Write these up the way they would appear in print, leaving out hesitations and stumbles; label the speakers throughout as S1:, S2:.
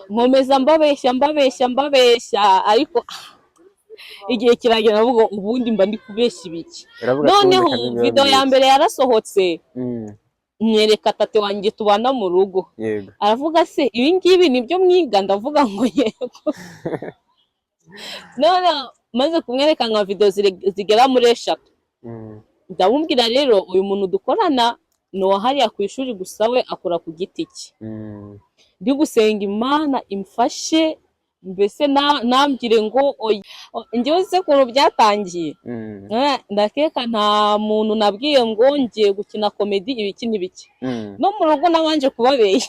S1: nkomeza mbabeshya ariko igihe kiragera navuga ubundi mba ndi kubeshya ibiki. Noneho video ya mbere yarasohotse, nyereka tate wanjye tubana mu rugo, aravuga se ibi ngibi nibyo mwiga? Ndavuga ngo yego. none maze kumwereka nka video zigera muri 3, ndamubwira rero uyu muntu dukorana no hariya ku ishuri gusa, we akora ku giti cye, ndi gusenga Imana imfashe, mbese nambwire ngo njyewe se kuntu byatangiye, ndakeka nta muntu nabwiye ngo ngiye gukina komedi ibiki n'ibiki, no mu rugo nabanje kubabeye.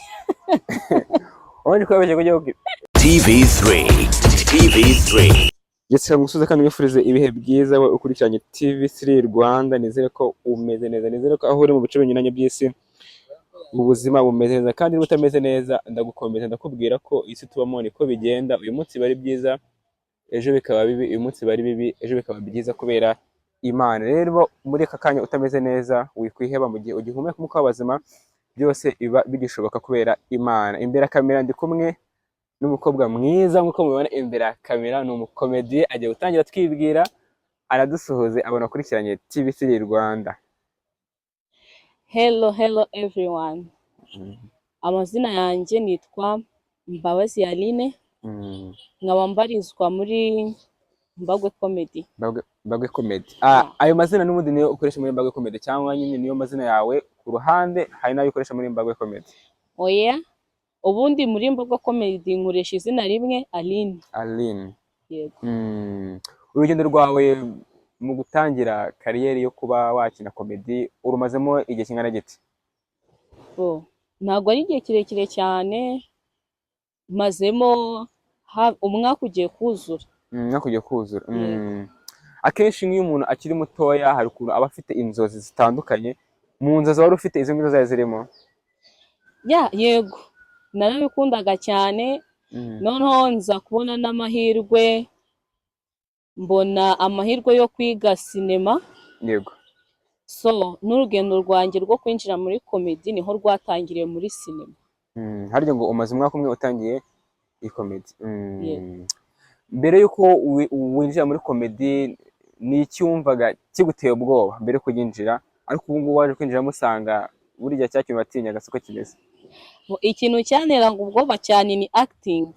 S2: TV3 Jessica Ngusuza kandi mwifurize ibihe byiza we ukurikiranye TV3 Rwanda. Nizere ko umeze neza, nizere ko aho uri mu bice binyuranye by'isi ubuzima bumeze neza, kandi niba utameze neza ndagukomeza ndakubwira ko isi tubamo niko bigenda. Uyu munsi bari byiza, ejo bikaba bibi, uyu munsi bari bibi, ejo bikaba byiza kubera Imana. Rero muri aka kanya utameze neza wikwiheba, mu gihe ugihumeka umwuka w'abazima byose biba bigishoboka kubera Imana. Imbere kamera ndi kumwe n'umukobwa mwiza nk'uko mubibona imbere ya kamera, ni umukomediye agiye gutangira twibwira, aradusuhuze abona akurikiranye TV3 Rwanda.
S1: Hello everyone. Amazina yanjye nitwa Mbabazi Aline, nkaba mbarizwa muri Mbagwe Comedy.
S2: Mbagwe Comedy. Ayo mazina n'ubundi niyo ukoresha muri Mbagwe Comedy cyangwa nyine niyo mazina yawe ku ruhande hari nayo ukoresha muri Mbagwe Comedy?
S1: Oya, ubundi muri Mbagwe Comedy nkoresha izina rimwe, Aline. Yego.
S2: Urugendo rwawe mu gutangira kariyeri yo kuba wakina komedi urumazemo igihe kingana giti?
S1: Ntabwo ari igihe kirekire cyane, mazemo umwaka ugiye kuzura. Akenshi nk'iyo umuntu akiri mutoya hari ukuntu aba afite inzozi zitandukanye. Mu nzozi wari ufite izo ngizo zari zirimo? Yego, narabikundaga cyane. Noneho nza kubona n'amahirwe, mbona amahirwe yo kwiga sinema.
S2: Yego.
S1: So n'urugendo rwanjye rwo kwinjira muri komedi niho rwatangiriye muri sinema.
S2: Harya ngo umaze umwaka umwe utangiye iyi komedi. Mbere yuko winjira muri komedi ni iki wumvaga kiguteye ubwoba mbere yo kuyinjira, ariko ubu ngubu waje kwinjira musanga burya cyakintu watinyaga siko kimeze?
S1: Ikintu cyanteraga ubwoba cyane ni acting.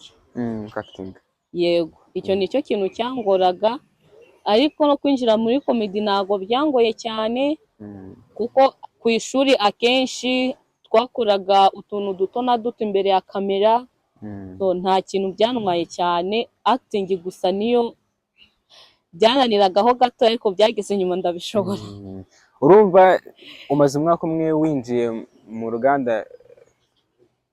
S1: Yego, icyo nicyo kintu cyangoraga, ariko no kwinjira muri komedi ntago byangoye cyane, kuko ku ishuri akenshi twakoraga utuntu duto na duto imbere ya kamera, so nta kintu byantwaye cyane. Acting gusa niyo byananiragaho gato, ariko byageze nyuma ndabishobora.
S2: Urumva umaze umwaka umwe winjiye mu ruganda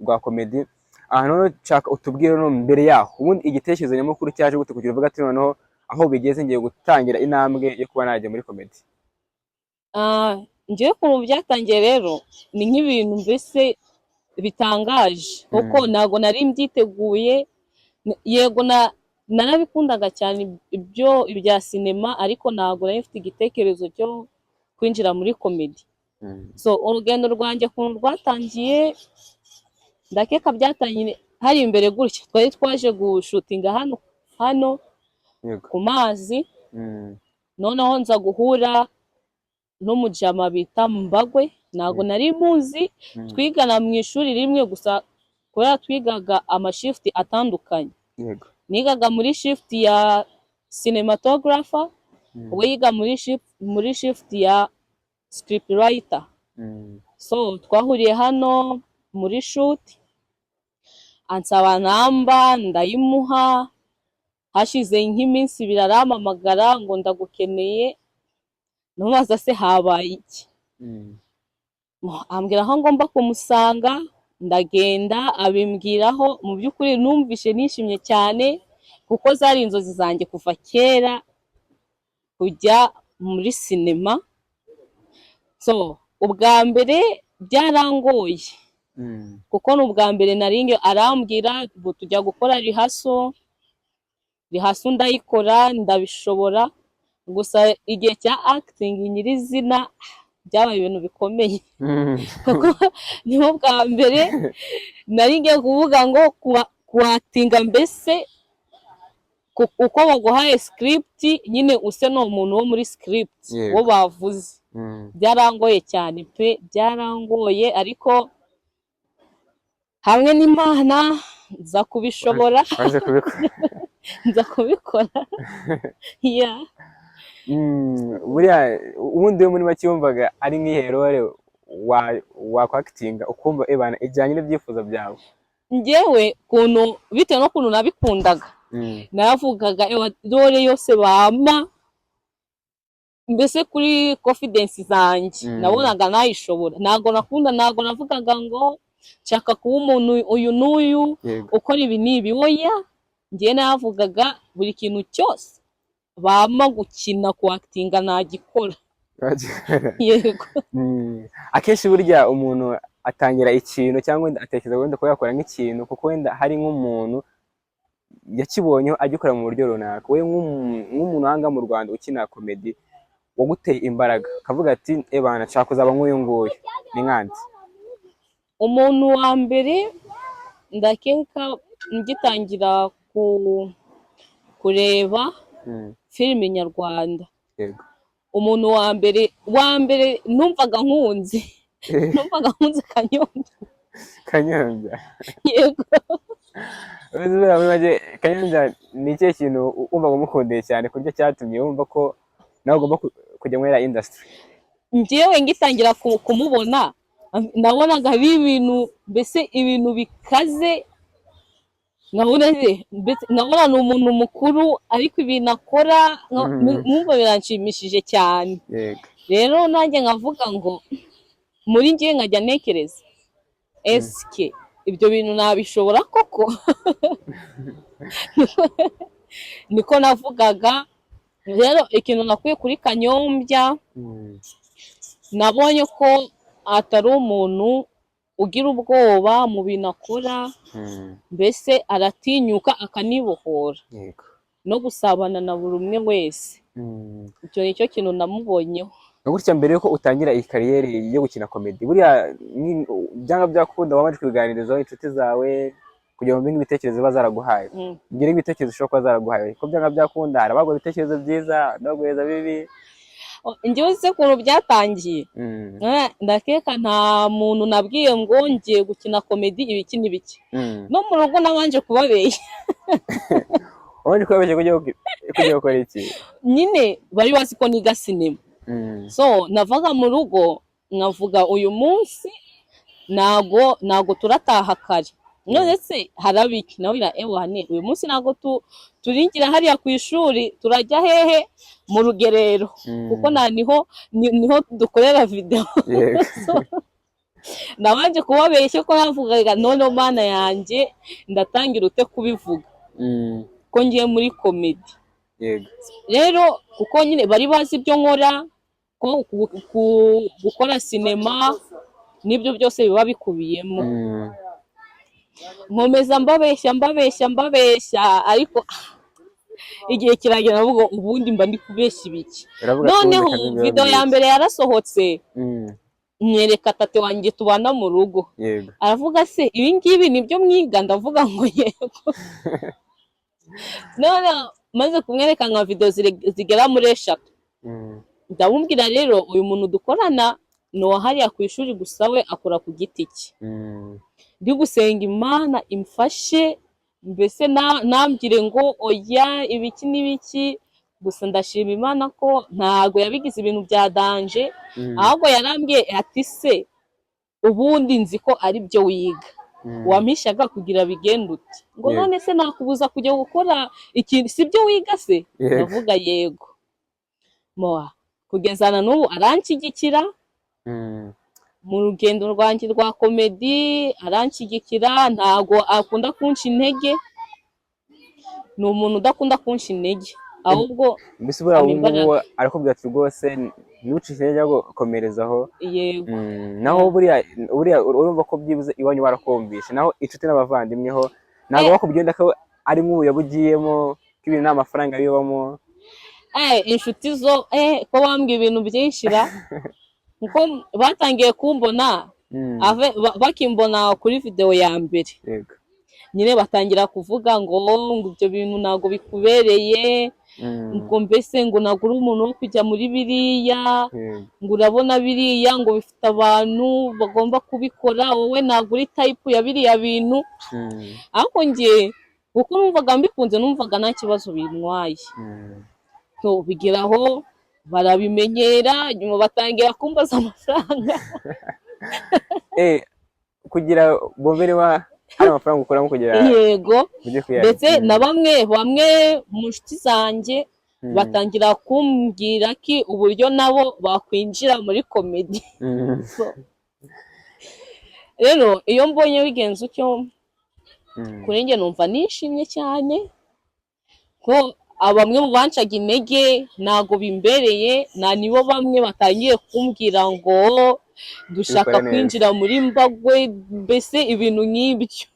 S2: rwa komedi, none nshaka utubwire no mbere yaho ubundi igitekerezo nyamukuru cyaje gute kugira uvuga ati noneho aho bigeze ngiye gutangira intambwe yo kuba najya muri komedi?
S1: Ngiye kumva byatangiye rero ni nk'ibintu mbese bitangaje, kuko ntago nari mbyiteguye. Yego narabikundaga cyane ibya sinema, ariko ntago nari mfite igitekerezo cyo kwinjira muri komedi. So urugendo rwanjye kuntu rwatangiye, ndakeka byatangiye hari imbere gutya, twari twaje gushutinga hano ku mazi. Noneho nza guhura n'umujama bita Mbagwe, ntago nari muzi, twigana mu ishuri rimwe gusa kubera twigaga amashifti atandukanye. Nigaga muri shift ya cinematographer, we yiga muri shift ya scriptwriter. So twahuriye hano muri shoot, ansaba namba ndayimuha, hashize nk'iminsi biraramamagara ngo ndagukeneye. Numubaza se habaye iki, ambwira aho ngomba kumusanga, ndagenda abimbwiraho. Mu by'ukuri numvishe nishimye cyane, kuko zari inzozi zanjye kuva kera kujya muri sinema. So ubwa mbere byarangoye, kuko n'ubwa mbere naringe arambwira ngo tujya gukora rehearsal ndayikora ndabishobora, gusa igihe cya acting nyirizina byabaye ibintu bikomeye. Kuko niho bwa mbere naringe kuvuga ngo kuatinga mbese uko baguhaye script nyine use no umuntu wo muri script wo bavuze. Byarangoye cyane pe, byarangoye, ariko hamwe n'Imana nza kubishobora. Nza kubikora. Yeah.
S2: Buriya ubundi muri make wumvaga ari nk'iherore wakwakitinga ukumva ebana ijyanye n'ibyifuzo byawe?
S1: Njyewe kuntu bitewe no kuntu nabikundaga, naravugaga dore yose bama mbese kuri confidence zanjye nabonaga nayishobora. Ntago navugaga ngo nshaka kuba umuntu uyu n'uyu ukora ibi n'ibi. Oya, njye navugaga buri kintu cyose bama gukina kuakitinga nagikora. Yego.
S2: Akenshi burya umuntu atangira ikintu cyangwa atekereza wenda ko yakora nk'ikintu kuko wenda hari nk'umuntu yakibonyeho agikora mu buryo runaka. We nk'umuntu hanga mu Rwanda ukina comedy waguteye imbaraga akavuga ati ebana nshaka kuzaba nk'uyu nguyu, ni nkandi?
S1: Umuntu wa mbere ndakeka ngitangira kureba filime nyarwanda, umuntu wa mbere numvaga nkunze
S2: Kanyombya.
S1: Yego.
S2: Kanyombya ni ikihe kintu wumvaga umukundeye cyane ku buryo cyatumye wumva ko nawe ugomba kujya muri iriya industry?
S1: Njyewe ngitangira kumubona nabonaga ari ibintu mbese ibintu bikaze. Nkabona ni umuntu mukuru ariko ibintu akora mwumva biranshimishije cyane. Rero nanjye nkavuga ngo muri njye nkajya ntekereza eske ibyo bintu nabishobora koko? Niko navugaga. Rero ikintu nakuye kuri Kanyombya, nabonye ko atari umuntu ugira ubwoba mu bintu akora, mbese aratinyuka akanibohora no gusabana na buri umwe wese. Icyo nicyo kintu namubonyeho.
S2: Gutya mbere yuko utangira iyi kariyeri yo gukina comedy, buriya byanga byakunda wabanje kubiganirizaho inshuti zawe kugira ngo ibitekerezo biba zaraguhaye? Ngira ibitekerezo ushobora kuba zaraguhaye ko byanga byakunda hari abaguha ibitekerezo byiza n'abaguheza bibi?
S1: Njyewe se ukuntu byatangiye, ndakeka nta muntu nabwiye ngo ngiye gukina comedy ibiki n'ibiki. No mu rugo nabanje kubabeshya.
S2: Wabanje kubabeshya kujya gukora iki?
S1: Nyine bari bazi ko niga sinema. So navaga mu rugo nkavuga uyu munsi nago turataha kare, none se harabiki nawe ewane uyu munsi nago turingira hariya ku ishuri, turajya hehe? Mu rugerero, kuko niho dukorera video. Nabanje kubabeshya ko navugaga none mana yanjye ndatangira ute kubivuga ko ngiye muri comedy. Rero kuko nyine bari bazi ibyo nkora, ko gukora sinema nibyo byose biba bikubiyemo. Nkomeza mbabeshya ariko igihe kiragera navuga ubundi mba ndi kubeshya ibiki. Noneho video ya mbere yarasohotse, nyereka tate wanjye tubana mu rugo, aravuga se ibi ngibi nibyo mwiga? Ndavuga ngo yego. None maze kumwereka nka video zigera muri 3, ndamubwira rero uyu muntu dukorana no hariya ku ishuri gusa, we akora ku giti cye. Ndi gusenga Imana imfashe mbese nambwire ngo oya ibiki n'ibiki, gusa ndashima Imana ko ntago yabigize ibintu bya danje, ahubwo yarambwiye ati se ubundi nzi ko ari byo wiga, wampishaga kugira bigenda uti ngo none se nakubuza kujya gukora iki? Si byo wiga se? Ndavuga yego. Kugezana n'ubu aranshyigikira mu rugendo rwanjye rwa comedy, aranshyigikira, ntago akunda kunca intege. Ni umuntu udakunda kunca intege, ahubwo
S2: mbese ubu arakubwira ati rwose ntuce intege ahubwo komerezaho.
S1: Yego.
S2: Naho buriya urumva ko byibuze iwanyu warakumvishe, naho inshuti n'abavandimwe ho ntago bakubwira ko ari nk'ubu yabugiyemo ko ibintu nta mafaranga bibamo?
S1: Inshuti zo ko bambwiye ibintu byinshi ra, kuko batangiye kumbona bakimbona kuri video ya mbere, nyine batangira kuvuga ngo ibyo bintu ntabwo bikubereye, ngo mbese ngo ntabwo uri umuntu wo kujya muri biriya, ngo urabona biriya ngo bifite abantu bagomba kubikora, wowe ntabwo uri tayipu ya biriya bintu. ariko njye kuko numvaga mbikunze, numvaga nta kibazo bintwaye. bigeraho barabimenyera, nyuma batangira kumbaza amafaranga.
S2: kugira bumvire hari amafaranga ukuramo kugira
S1: yego, ndetse na bamwe mu nshuti zanjye batangira kumbwira ko uburyo nabo bakwinjira muri komedi. rero iyo mbonye bigenze utyo, kuri njye numva nishimye cyane ko bamwe mu bancaga intege ntabwo bimbereye, nibo bamwe batangiye kumbwira ngo dushaka kwinjira muri Mbagwe, mbese ibintu nk'ibyo.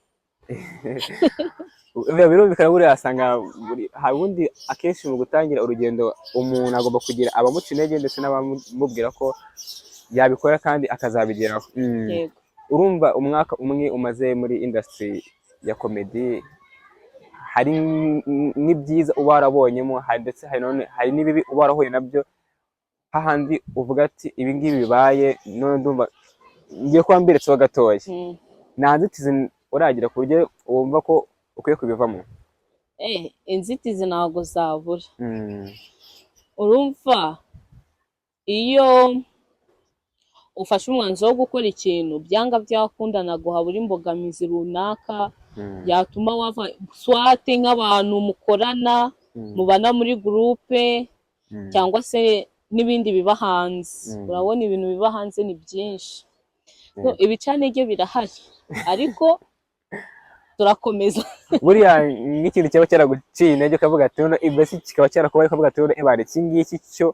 S2: birumvikana buriya asanga hari ubundi akenshi mu gutangira urugendo umuntu agomba kugira abamuca intege ndetse n'abamubwira ko yabikora kandi akazabigeraho. urumva umwaka umwe umaze muri industry ya komedi, hari n'ibyiza uba warabonyemo, ndetse hari n'ibibi uba warahuye nabyo, hahandi uvuga ati ibi ngibi bibaye none ndumva ngiye kuba mbiretseho gatoya. nta nzitizi uragira ku buryo wumva ko ukwiye kubivamo?
S1: inzitizi ntabwo zabura. urumva iyo ufashe umwanzuro wo gukora ikintu, byanga byakunda ntabwo habura imbogamizi runaka yatuma wava swate nk'abantu mukorana, mubana muri gurupe, cyangwa se n'ibindi biba hanze. urabona ibintu biba hanze ni byinshi. ibicanege birahari, ariko turakomeza.
S2: buriya nk'ikintu cyaba cyaraguciye intege ukavuga ati mbese kikaba cyarakubaye ukavuga ati ebare iki ngiki cyo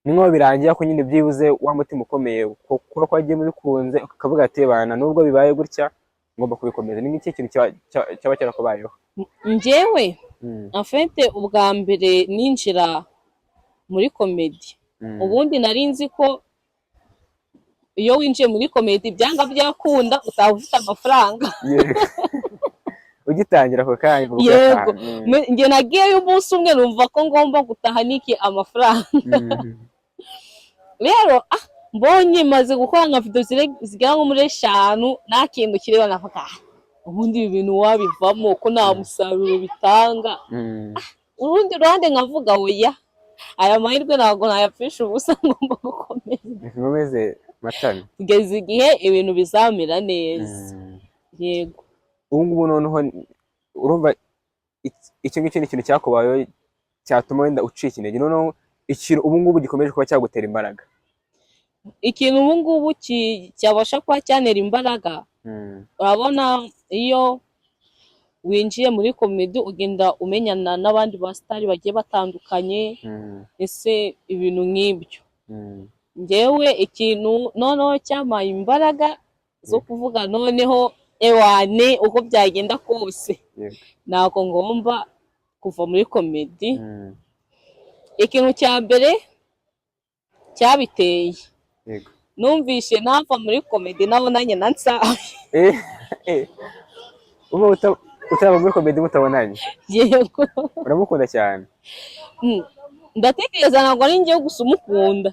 S2: nimwo birangira ko nyine byibuze wa mutima ukomeye kuba kwagiye mubikunze, ukavuga ati bana nubwo bibaye gutya ngomba kubikomeza. ni nk'iki kintu cyaba cyarakubayeho?
S1: njyewe afite ubwa mbere ninjira muri komedi, ubundi nari nzi ko iyo winjiye muri komedi byanga byakunda utaba ufite amafaranga.
S2: ugitangira ako kanya.
S1: yego, njye nagiyeyo umunsi umwe numva ko ngomba gutaha niki amafaranga. rero mbonye maze gukora nka video zigera nko muri 5 nta kintu kireba, navuga ubundi ibi bintu wabivamo ko nta musaruro bitanga. urundi ruhande nkavuga oya, aya mahirwe ntabwo nayapfisha ubusa, ngomba gukomeza
S2: matani
S1: kugeza igihe ibintu bizamera neza. yego,
S2: ubu ngubu noneho urumva icyo ngicyo ni ikintu cyakubayeho cyatuma wenda ucika intege, noneho ikintu ubu ngubu gikomeje kuba cyagutera imbaraga?
S1: ikintu ubu ngubu cyabasha kuba cyanera imbaraga, urabona iyo winjiye muri komedi ugenda umenyana n'abandi basitari bagiye batandukanye, ese ibintu nk'ibyo. njyewe ikintu noneho cyamaye imbaraga zo kuvuga noneho ewane uko byagenda kose ntabwo ngomba kuva muri komedi. ikintu cya mbere cyabiteye, numvishe nava muri komedi nabonanye na Nsabi.
S2: utaba muri komedi mutabonanye?
S1: yego,
S2: uramukunda cyane?
S1: ndatekereza ntabwo ari njyewe gusa umukunda,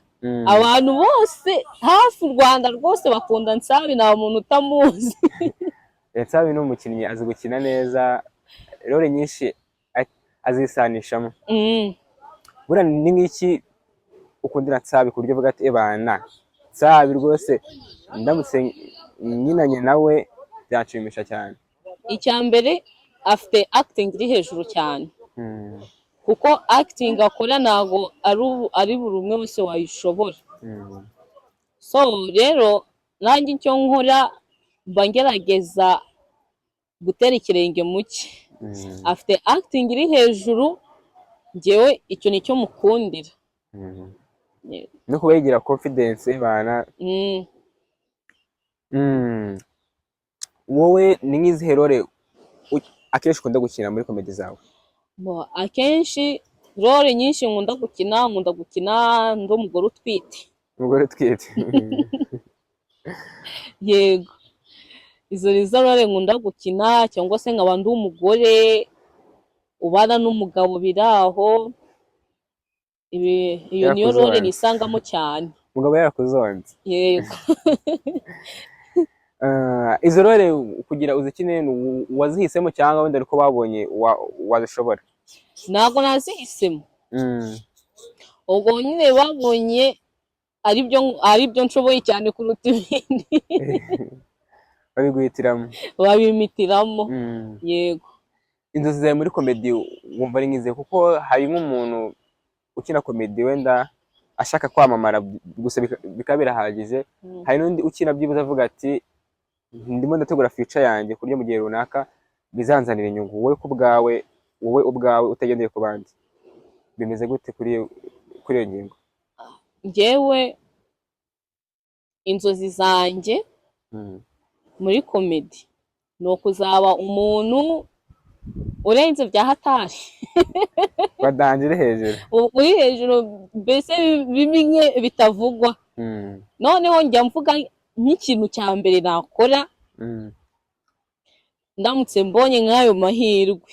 S1: abantu bose hafi u Rwanda rwose bakunda Nsabi, nta muntu utamuzi.
S2: Nsabi ni umukinnyi, azi gukina neza, role nyinshi azisanishamo. buriya ni nk'iki ukundira Nsabi ku buryo uvuga ati bana Nsabi rwose ndamutse nyinanye nawe byanshimisha cyane?
S1: icya mbere afite acting iri hejuru cyane, kuko acting akora ntabwo ari buri umwe wese wayishobora. so rero nanjye icyo nkora mba ngerageza gutera ikirenge mu cye. afite acting iri hejuru, njyewe icyo nicyo mukundira.
S2: no kuba yigira confidence bana. wowe ni nk'izihe role akenshi ukunda gukina muri komedi zawe?
S1: akenshi role nyinshi nkunda gukina ndi umugore utwite.
S2: umugore utwite?
S1: yego, izo nizo role nkunda gukina, cyangwa se nkaba ndi umugore ubana n'umugabo biraho, iyo niyo role nisangamo cyane.
S2: Umugabo yarakuzonze.
S1: Yego.
S2: Izo role kugira uzikine wazihisemo cyangwa wenda ariko babonye wazishobora?
S1: Ntabwo nazihisemo, ubwo nyine babonye aribyo nshoboye cyane kuruta ibindi. babimitiramo. Yego.
S2: Inzozi zawe muri komedi wumva ari nk'izihe? Kuko hari nk'umuntu ukina komedi wenda ashaka kwamamara gusa bikaba birahagije, hari n'undi ukina byibuze avuga ati ndimo ndategura future yanjye kurya mu gihe runaka bizanzanira inyungu. Wowe ubwawe utagendeye ku bandi, bimeze gute kuri iyo ngingo?
S1: Njyewe inzozi zanjye muri komedi ni ukuzaba umuntu urenze bya hatari.
S2: Badangire hejuru.
S1: Uri hejuru mbese bimwe bitavugwa. Noneho njya mvuga nk'ikintu cya mbere nakora ndamutse mbonye nk'ayo mahirwe.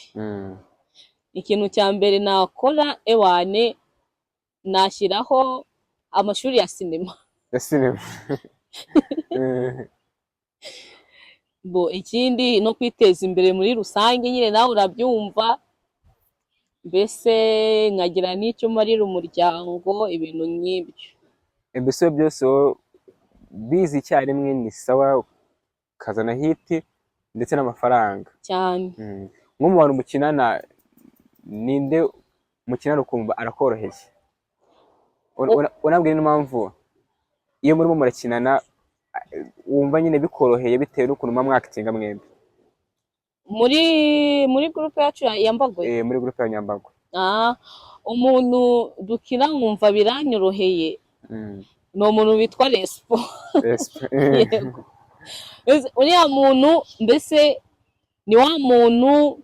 S1: Ikintu cya mbere nakora ewane, nashyiraho amashuri ya sinema. Ikindi no kwiteza imbere muri rusange, nyine nawe urabyumva, mbese nkagira n'icyo marira umuryango, ibintu nk'ibyo.
S2: Mbese byose bizi icyarimwe ni sawa, ukazana hiti ndetse n'amafaranga
S1: cyane.
S2: Nko mu bantu mukinana, ninde mukinana ukumva arakoroheye? Unabwira n'impamvu iyo murimo murakinana wumva nyine bikoroheye bitewe n'ukuntu muba mwakitinga mwembi
S1: muri groupe yacu ya Mbagwe.
S2: Muri groupe ya Nyambago.
S1: Umuntu dukina nkumva biranyoroheye ni umuntu witwa Respo. Yego. Uriya muntu mbese ni wa muntu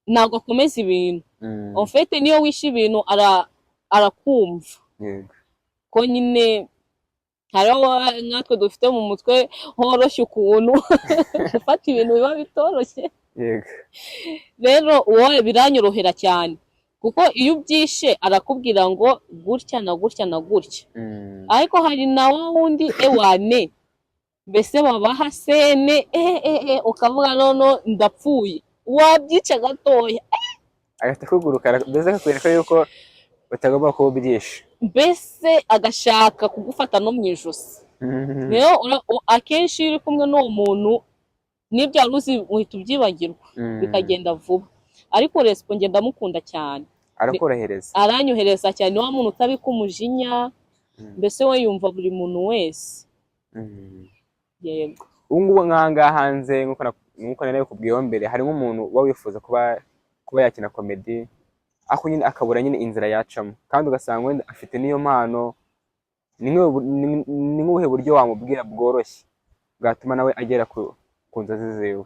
S1: ntabwo akomeza ibintu. En fait niyo wishe ibintu arakumva.
S2: Yego.
S1: Ko nyine hariho nkatwe dufite mu mutwe horoshye ukuntu gufata ibintu biba bitoroshye.
S2: Yego.
S1: Rero uwo biranyorohera cyane, kuko iyo ubyishe arakubwira ngo gutya na gutya na gutya. Ariko hari na wundi ewane mbese babaha sene ukavuga nono ndapfuye, wabyica gatoya
S2: agahita kuguruka, mbese akakwereka yuko batagomba kuba byinshi,
S1: mbese agashaka kugufata no mu ijosi. Rero akenshi uri kumwe n'uwo muntu n'ibyo wari uzi uhita ubyibagirwa bikagenda vuba. Ariko Respo ngenda mukunda cyane,
S2: arakorohereza,
S1: aranyohereza cyane, wa muntu utabika umujinya, mbese we yumva buri muntu wese. Yego.
S2: Ubu ngubu nk'ahangaha hanze nk'uko nari kubwiyeho mbere, hari nk'umuntu uba wifuza kuba yakina komedi ako nyine akabura nyine inzira yacamo, kandi ugasanga wenda afite n'iyo mpano, ni nk'ubuhe buryo wamubwira bworoshye bwatuma nawe agera ku nzozi ziwe?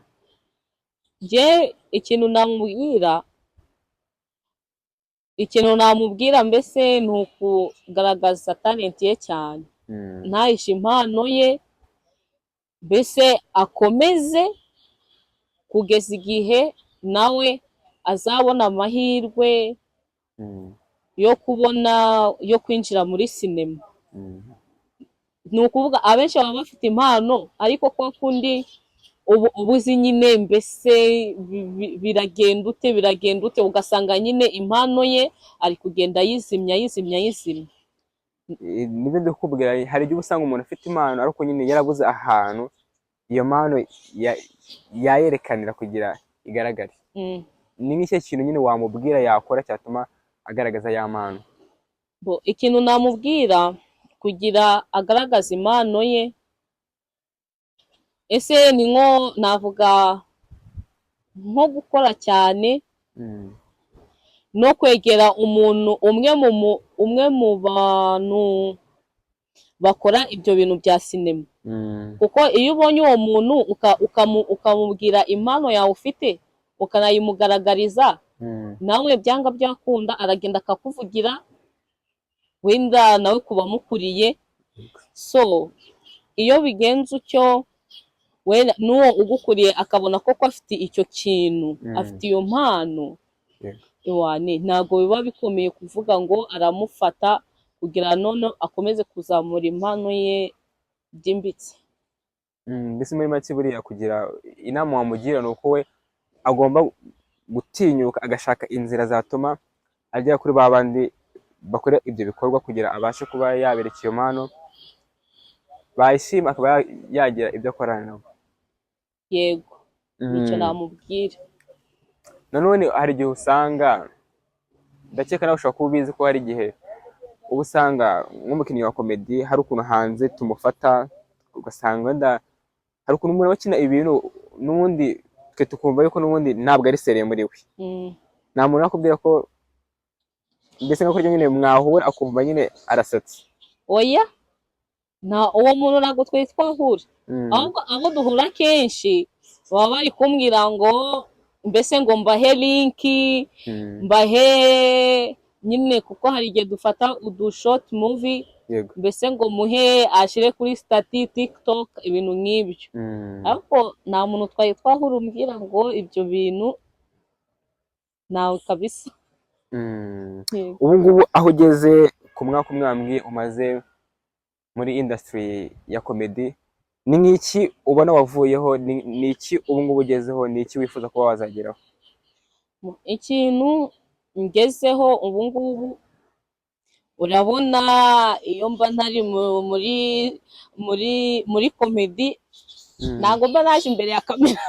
S1: ikintu namubwira mbese ni ukugaragaza talent ye cyane, ntahishe impano ye, mbese akomeze kugeza igihe nawe azabona amahirwe yo kwinjira muri sinema. Ni ukuvuga abenshi baba bafite impano, ariko kwa kundi ubuzi nyine mbese biragenda ute ugasanga nyine impano ye ari kugenda yizimya.
S2: Nibyo ndikubwira, hari igihe usanga umuntu afite impano ariko nyine yarabuze ahantu iyo mpano yayerekanira kugira igaragare. Ni nk'icyo kintu nyine wamubwira yakora cyatuma agaragaza ya mpano?
S1: Ikintu namubwira kugira agaragaza impano ye, ese ni nko navuga nko gukora cyane no kwegera umuntu umwe mu bantu bakora ibyo bintu bya sinema. Kuko iyo ubonye uwo muntu ukamubwira impano yawe ufite ukanayimugaragariza, nawe byanga byakunda aragenda akakuvugira, wenda nawe kuba mukuriye. So iyo bigenze utyo wenda n'uwo ugukuriye akabona ko afite icyo kintu, afite iyo mpano, ntabwo biba bikomeye kuvuga ngo aramufata kugira none akomeze kuzamura impano ye byimbitse.
S2: Mbese muri make buriya kugira inama wamugira ni uko we agomba gutinyuka agashaka inzira zatuma agera kuri ba bandi bakora ibyo bikorwa kugira abashe kuba yabereka iyo mpano, bayishima akaba yagira ibyo akorana nabo.
S1: Yego, nicyo namubwira.
S2: Nanone hari igihe usanga, ndakeka nawe ushobora kuba ubizi ko hari igihe uba usanga nk'umukinnyi wa komedi hari ukuntu hanze tumufata ugasanga wenda hari ukuntu umuntu akina ibintu n'ubundi twe tukumva yuko n'ubundi ntabwo ari seriye muri we. Nta muntu nakubwira ko mbese nko kurya nyine mwahura akumva nyine arasatse.
S1: Oya, uwo muntu ntabwo twari twahura, ahubwo abo duhura kenshi baba bari kumbwira ngo mbese ngo mbahe linki, mbahe nyine, kuko hari igihe dufata udushoti muvi, mbese ngo muhe ashire kuri stati TikTok, ibintu nk'ibyo. Ariko nta muntu twari twahura umbwira ngo ibyo bintu, nawe kabisa.
S2: Ubu ngubu aho ugeze ku mwaka umwe umaze muri industry ya komedi, ni nk'iki ubona wavuyeho, ni iki ubu ngubu ugezeho, ni iki wifuza kuba wazageraho?
S1: Ikintu ngezeho ubu ngubu, urabona iyo mba ntari muri komedi ntabwo mba naje imbere ya kamera.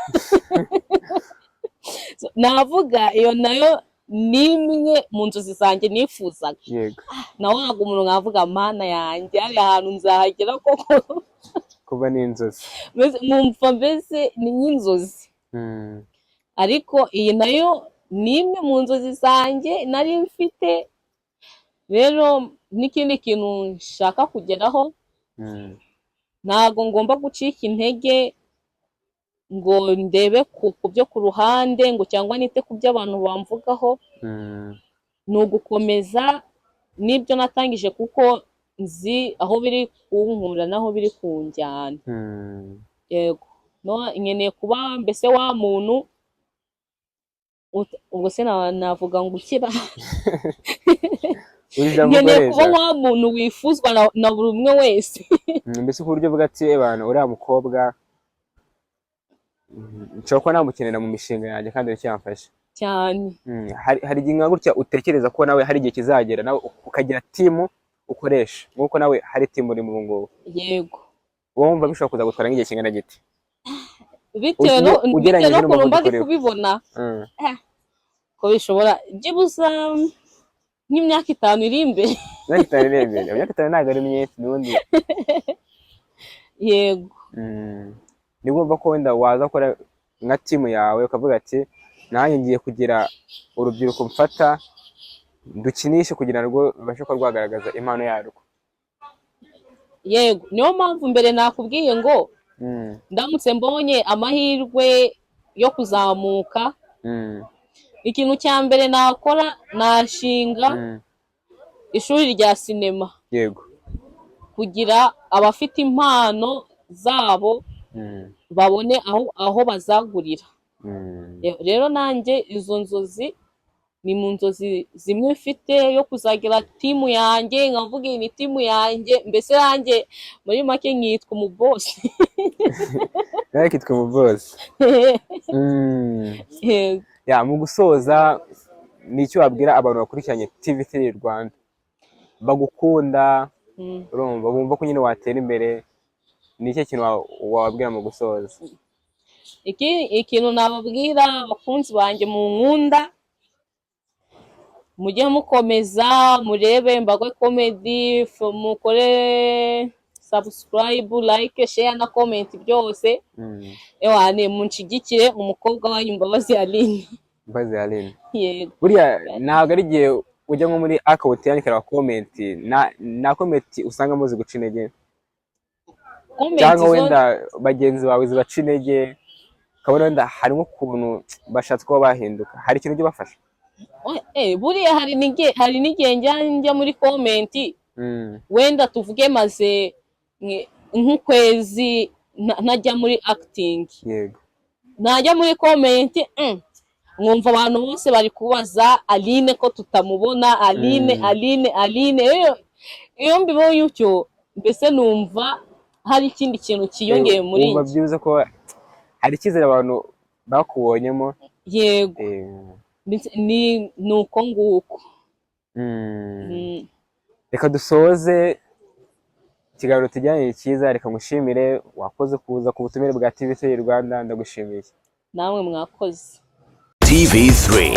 S1: Navuga iyo nayo ni imwe mu nzozi zanjye nifuzaga. nawe ntabwo umuntu nkavuga mana yanjye hari ahantu nzahagera koko.
S2: Kuba ni inzozi,
S1: numva mbese ni nk'inzozi. Ariko iyi nayo ni imwe mu nzozi zanjye nari mfite. Rero n'ikindi kintu nshaka kugeraho, ntabwo ngomba gucika intege ngo ndebe ku byo ku ruhande ngo cyangwa nite ku byo abantu bamvugaho. Ni ugukomeza n'ibyo natangije, kuko nzi aho biri kunkura naho biri kunjyana. Yego, nkeneye kuba mbese wa muntu, ubwo se navuga ngo ukira. Nkeneye kuba wa muntu wifuzwa na buri umwe wese.
S2: Mbese ku buryo bw'ati abantu uriya mukobwa nshobora kuba namukenera mu mishinga yanjye kandi aracyamfasha
S1: cyane.
S2: Hari igihe nka gutya utekereza ko nawe hari igihe kizagera nawe ukagira timu ukoresha nk'uko nawe hari timu uri mu ngubu?
S1: Yego.
S2: Wowe wumva bishobora kuza gutwara nk'igihe kingana giti?
S1: Bitewe n'ukuntu mba ndi kubibona ko bishobora byibuza nk'imyaka 5 iri imbere.
S2: Imyaka 5 ntabwo ari myinshi n'ubundi.
S1: Yego.
S2: Ni wumva ko wenda waza gukora nka timu yawe ukavuga ati nanjye ngiye kugira urubyiruko mfata dukinishe kugira ngo rubashe ko rwagaragaza impano yarwo?
S1: Yego, niyo mpamvu mbere nakubwiye ngo ndamutse mbonye amahirwe yo kuzamuka, ikintu cya mbere nakora nashinga ishuri rya sinema.
S2: Yego.
S1: Kugira abafite impano zabo babone aho bazagurira. Rero nanjye izo nzozi ni mu nzozi zimwe mfite yo kuzagira timu yanjye, nkavuga iyi ni timu yanjye, mbese yanjye muri make nkitwa umubosi.
S2: Nawe kitwa umubosi. Mu gusoza ni icyo wabwira abantu bakurikiranye TV3 Rwanda bagukunda, urumva bumva ko nyine watera imbere, ni iki kintu wababwira mu gusoza?
S1: Ikintu nababwira abakunzi banjye mu nkunda, mujye mukomeza murebe Mbagwe Comedy, mukore subscribe, like, share na comment byose. Ewane munshigikire umukobwa wanyu Mbabazi Aline.
S2: Mbabazi Aline.
S1: Yego.
S2: Buriya ntabwo ari igihe ujya nko muri account yandikira comment na comment usanga muzi guca intege, cyangwa wenda bagenzi bawe zibaca intege, ukabona wenda harimo ukuntu bashatse kuba bahinduka, hari ikintu bafasha?
S1: Buriya hari n'igihe njya muri comment, wenda tuvuge maze nk'ukwezi ntajya muri acting.
S2: Yego.
S1: Najya muri comment nkumva abantu bose bari kubaza Aline ko tutamubona, Aline. Iyo mbibonye utyo mbese numva hari ikindi kintu kiyongeye muri
S2: njye. Umva byibuze ko hari icyizere abantu bakubonyemo.
S1: Yego. Ni uko nguko.
S2: Reka dusoze ikiganiro tujyanye cyiza, reka ngushimire, wakoze kuza ku butumire bwa TV3 Rwanda, ndagushimiye.
S1: Namwe mwakoze.
S3: TV3